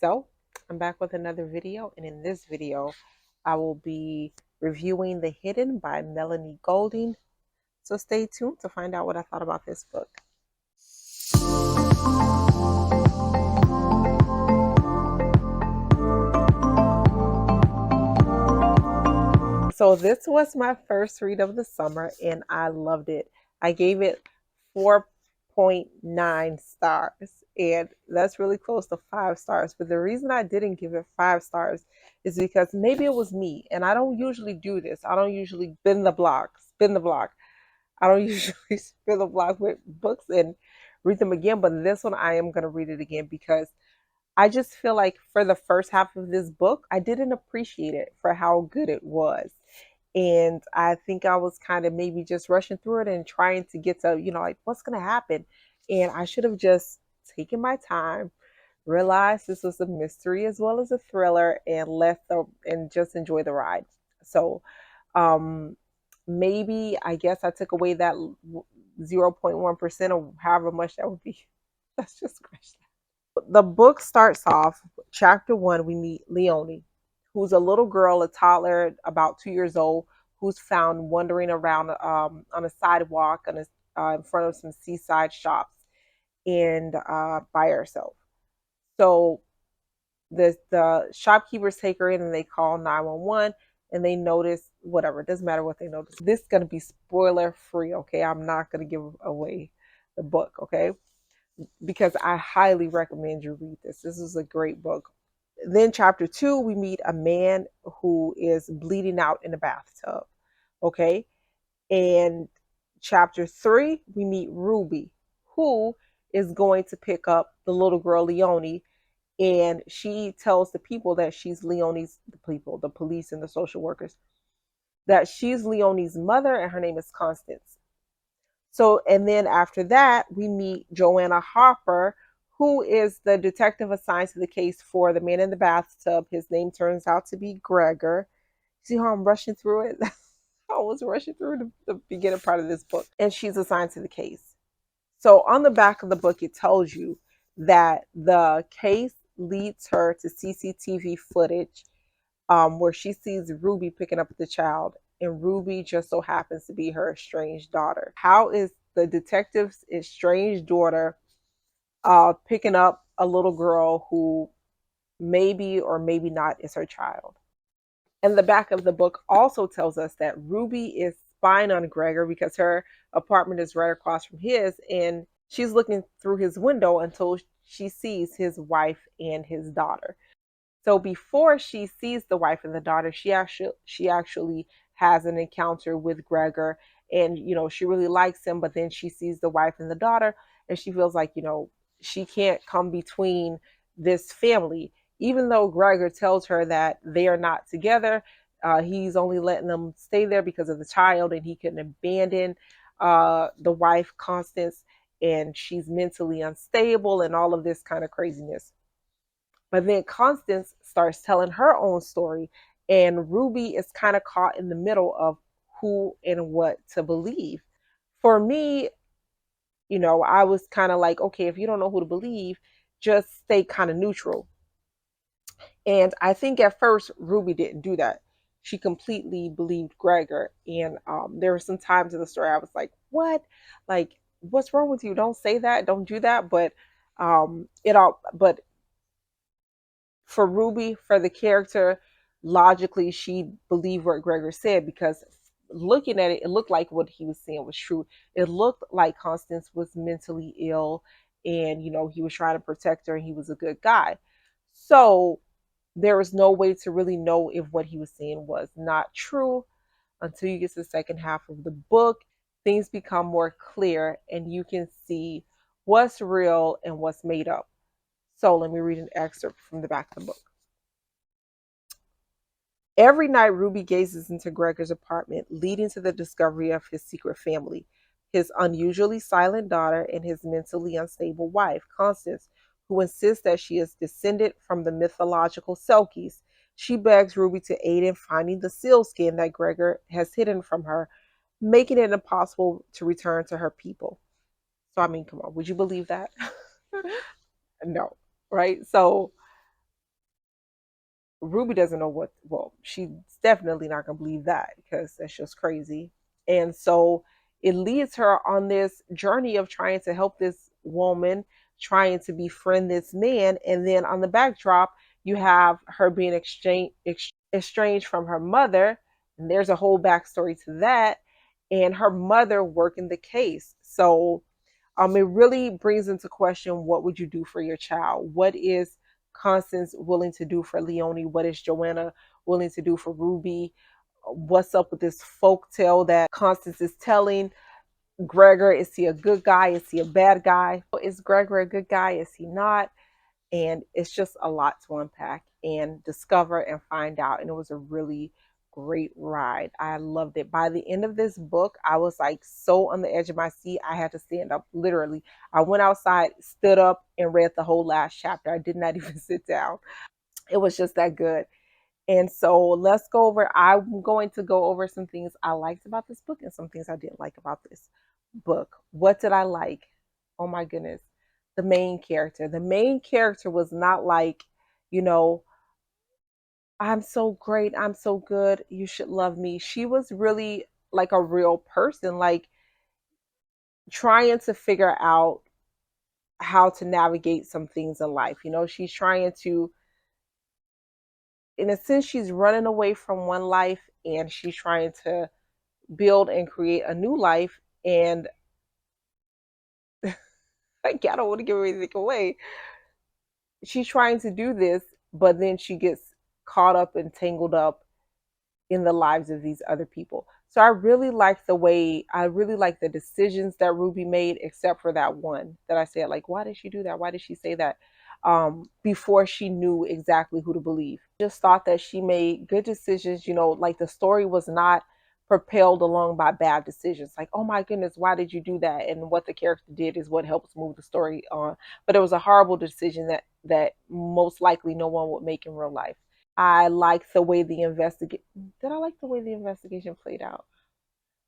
So I'm back with another video, and in this video I will be reviewing The Hidden by Melanie Golding. So stay tuned to find out what I thought about this book. So this was my first read of the summer and I loved it. I gave it 4.9 stars, and that's really close to 5 stars. But the reason I didn't give it 5 stars is because maybe it was me, and I don't usually do this. I don't usually spin the block. I don't usually spin the block with books and read them again, but this one I am going to read it again because I just feel like for the first half of this book, I didn't appreciate it for how good it was. And I think I was kind of maybe just rushing through it and trying to get to, like what's going to happen. And I should have just taken my time, realized this was a mystery as well as a thriller, and and just enjoy the ride. So, um, maybe I guess I took away that 0.1% or however much that would be. Let's just scratch that. The book starts off, chapter one, we meet Leonie, who's a little girl, a toddler, about 2 years old, who's found wandering around on a sidewalk in front of some seaside shops and by herself. So the shopkeepers take her in and they call 911, and they notice whatever. It doesn't matter what they notice. This is going to be spoiler free, okay? I'm not going to give away the book, okay? Because I highly recommend you read this. This is a great book. Then chapter two, we meet a man who is bleeding out in a bathtub. Okay. And chapter three, we meet Ruby, who is going to pick up the little girl Leonie. And she tells the people that she's the police and the social workers, that she's Leonie's mother and her name is Constance. So, and then after that, we meet Joanna Harper, who is the detective assigned to the case for the man in the bathtub. His name turns out to be Gregor. See how I'm rushing through it? I was rushing through the beginning part of this book. And she's assigned to the case. So, on the back of the book, it tells you that the case leads her to CCTV footage where she sees Ruby picking up the child, and Ruby just so happens to be her estranged daughter. How is the detective's estranged daughter picking up a little girl who maybe or maybe not is her child? And the back of the book also tells us that Ruby is spying on Gregor because her apartment is right across from his, and she's looking through his window until she sees his wife and his daughter. So before she sees the wife and the daughter, she actually has an encounter with Gregor, and she really likes him. But then she sees the wife and the daughter, and she feels like she can't come between this family, even though Gregor tells her that they are not together. He's only letting them stay there because of the child, and he couldn't abandon the wife Constance, and she's mentally unstable, and all of this kind of craziness. But then Constance starts telling her own story, and Ruby is kind of caught in the middle of who and what to believe. For me, I was kind of like, okay, if you don't know who to believe, just stay kind of neutral. And I think at first Ruby didn't do that. She completely believed Gregor. And there were some times in the story I was like, what? Like, what's wrong with you? Don't say that. Don't do that. But for Ruby, for the character, logically, she believed what Gregor said because looking at it, it looked like what he was saying was true. It looked like Constance was mentally ill and, he was trying to protect her and he was a good guy. So there was no way to really know if what he was saying was not true until you get to the second half of the book. Things become more clear and you can see what's real and what's made up. So let me read an excerpt from the back of the book. Every night, Ruby gazes into Gregor's apartment, leading to the discovery of his secret family, his unusually silent daughter, and his mentally unstable wife, Constance, who insists that she is descended from the mythological Selkies. She begs Ruby to aid in finding the sealskin that Gregor has hidden from her, making it impossible to return to her people. So, I mean, come on, would you believe that? No, right? So, Ruby doesn't know what, well, she's definitely not going to believe that because that's just crazy. And so it leads her on this journey of trying to help this woman, trying to befriend this man. And then on the backdrop, you have her being estranged from her mother. And there's a whole backstory to that. And her mother working the case. So it really brings into question, what would you do for your child? What is Constance willing to do for Leonie? What is Joanna willing to do for Ruby? What's up with this folk tale that Constance is telling Gregor? Is he a good guy? Is he a bad guy? Is Gregor a good guy? Is he not? And it's just a lot to unpack and discover and find out. And it was a really great ride. I loved it. By the end of this book, I was like so on the edge of my seat. I had to stand up, literally. I went outside, stood up, and read the whole last chapter. I did not even sit down. It was just that good. And so let's go over, I'm going to go over some things I liked about this book and some things I didn't like about this book. What did I like? Oh my goodness. The main character. The main character was not like, you know, I'm so great, I'm so good, you should love me. She was really like a real person, like trying to figure out how to navigate some things in life. You know, she's trying to, in a sense, she's running away from one life and she's trying to build and create a new life. And like, I don't want to give anything away. She's trying to do this, but then she gets caught up and tangled up in the lives of these other people. So I really like the decisions that Ruby made, except for that one that I said, like, why did she do that? Why did she say that? Before she knew exactly who to believe. Just thought that she made good decisions, you know, like the story was not propelled along by bad decisions. Like, oh my goodness, why did you do that? And what the character did is what helps move the story on. But it was a horrible decision that most likely no one would make in real life. I like the way the investigate. Did I like the way the investigation played out?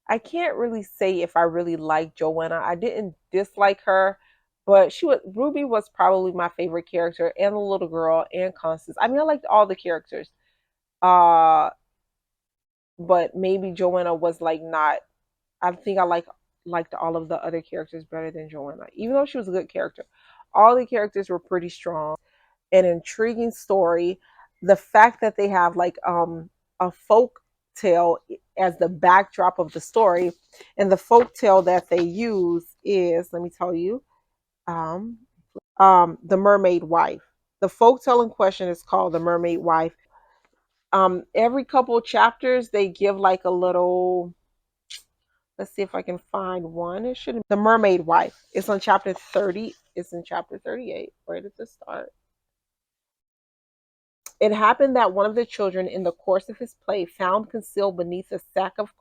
I can't really say if I really liked Joanna. I didn't dislike her, but Ruby was probably my favorite character, and the little girl and Constance. I mean, I liked all the characters. Uh, but maybe Joanna was like not. I think I liked all of the other characters better than Joanna, even though she was a good character. All the characters were pretty strong. An intriguing story. The fact that they have like a folk tale as the backdrop of the story, and the folk tale that they use is, let me tell you, um, the Mermaid Wife. The folk tale in question is called the Mermaid Wife. Every couple of chapters they give like a little. Let's see if I can find one. It should be the Mermaid Wife. It's on chapter 30. It's in chapter 38, right at the start. It happened that one of the children, in the course of his play, found concealed beneath a stack of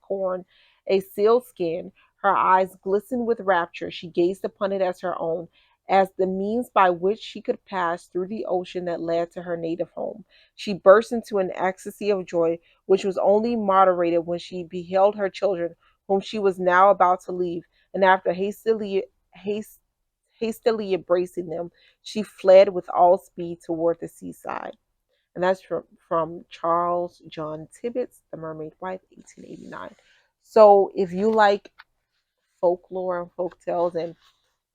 corn a seal skin. Her eyes glistened with rapture. She gazed upon it as her own, as the means by which she could pass through the ocean that led to her native home. She burst into an ecstasy of joy, which was only moderated when she beheld her children, whom she was now about to leave, and after hastily embracing them, she fled with all speed toward the seaside. And that's from Charles John Tibbetts, The Mermaid Wife, 1889. So if you like folklore and folk tales and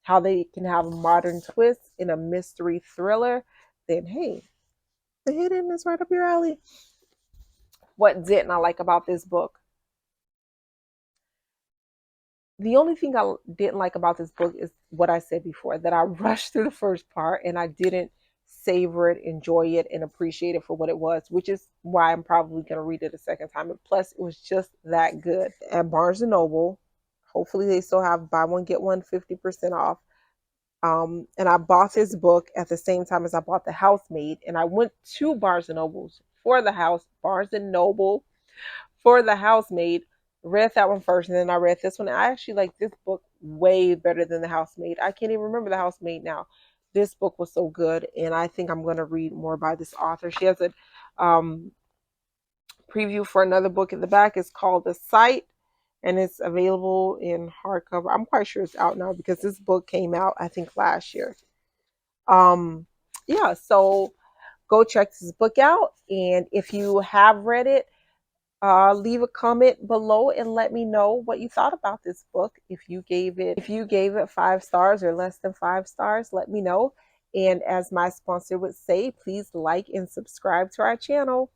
how they can have modern twists in a mystery thriller, then hey, The Hidden is right up your alley. What didn't I like about this book? The only thing I didn't like about this book is what I said before, that I rushed through the first part and I didn't savor it, enjoy it, and appreciate it for what it was, which is why I'm probably going to read it a second time. And plus, it was just that good. At Barnes and Noble, hopefully they still have buy one, get one 50% off. And I bought this book at the same time as I bought The Housemaid. And I went to Barnes and Nobles for Barnes and Noble for The Housemaid, read that one first, and then I read this one. I actually like this book way better than The Housemaid. I can't even remember The Housemaid now. This book was so good, and I think I'm going to read more by this author. She has a preview for another book in the back. It's called The Sight, and it's available in hardcover. I'm quite sure it's out now because this book came out, I think, last year. Yeah, so go check this book out. And if you have read it, leave a comment below and let me know what you thought about this book. If you gave it 5 stars or less than 5 stars, let me know. And as my sponsor would say, please like and subscribe to our channel.